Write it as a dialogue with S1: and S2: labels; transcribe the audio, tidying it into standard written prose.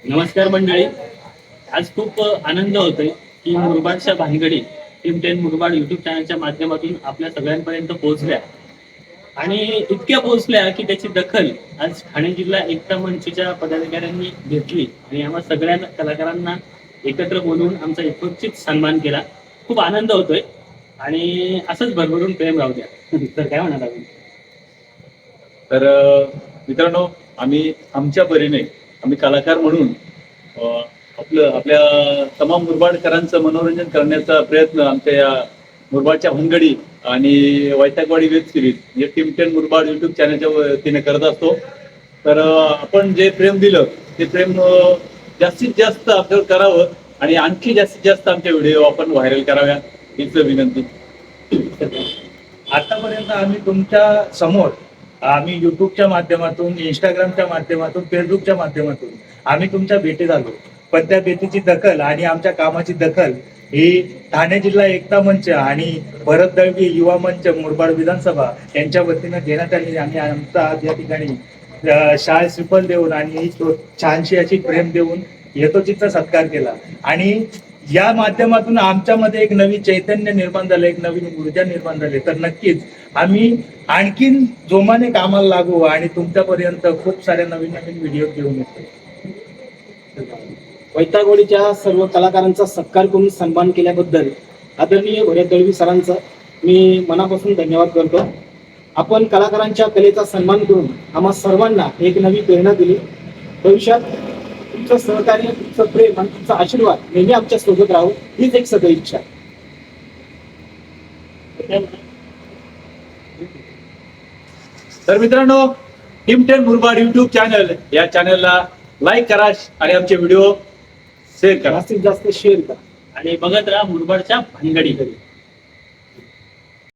S1: नमस्कार मंडळी. आज खूप आनंद होतोय की मुरबाडच्या भानगडी टीम 10 मुरबाड युट्यूब चॅनलच्या माध्यमातून आपल्या सगळ्यांपर्यंत पोहोचल्या आणि इतक्या पोहोचल्या की त्याची दखल आज ठाणे जिल्हा एकता मंचच्या पदाधिकाऱ्यांनी घेतली आणि आम्हा सगळ्या कलाकारांना एकत्र बोलवून आमचा यथोचित सन्मान केला. खूप आनंद होतोय आणि असंच भरभरून प्रेम राहू द्या. तर काय म्हणा तुम्ही?
S2: तर मित्रांनो, आम्ही आमच्या परीने आम्ही कलाकार म्हणून आपल्या तमाम मुरबाडकरांचं मनोरंजन करण्याचा प्रयत्न आमच्या या मुरबाडच्या भानगडी आणि वैतागवाडी वेब सिरीज म्हणजे टीम 10 मुरबाड युट्यूब चॅनलच्या वतीने करत असतो. तर आपण जे प्रेम दिलं ते प्रेम जास्तीत जास्त आपल्यावर करावं आणि आणखी जास्तीत जास्त आमचे व्हिडिओ आपण व्हायरल कराव्या हीच विनंती.
S3: आतापर्यंत आम्ही तुमच्या समोर आम्ही युट्यूबच्या माध्यमातून, इंस्टाग्रामच्या माध्यमातून, फेसबुकच्या माध्यमातून आम्ही तुमच्या भेटीत आलो. पण त्या भेटीची दखल आणि आमच्या कामाची दखल ही ठाणे जिल्हा एकता मंच आणि भरत दळवी युवा मंच मुरबाड विधानसभा यांच्या वतीनं घेण्यात आली. आणि आमचा या ठिकाणी शाळ श्रीफल देऊन आणि छानशी अशी प्रेम देऊन यथोचितचा सत्कार केला. आणि या माध्यमातून आमच्यामध्ये एक नवीन चैतन्य निर्माण झालं, एक नवीन ऊर्जा निर्माण झाली. तर नक्कीच आम्ही आणखीन जोमाने कामाला लागू आणि तुमच्यापर्यंत खूप साऱ्या नवीन नवीन व्हिडिओ घेऊन येतो.
S4: वैतागवाडीच्या सर्व कलाकारांचा सत्कार करून सन्मान केल्याबद्दल आदरणीय भरत दळवी सरांचा मी मनापासून धन्यवाद करतो. आपण कलाकारांच्या कलेचा सन्मान करून आम्हा सर्वांना एक नवी प्रेरणा दिली. भविष्यात तुमचं सहकार्य, तुमचं प्रेम आणि तुमचा आशीर्वाद नेहमी आमच्या सोबत राहू हीच एक सदैव इच्छा.
S2: तर मित्रांनो, टीम 10 मुरबाड युट्यूब चॅनल या चॅनलला लाईक करा आणि आमचे व्हिडिओ शेअर करा.
S4: जास्तीत जास्त शेअर करा
S1: आणि बघत राहा मुरबाडच्या भानगडी.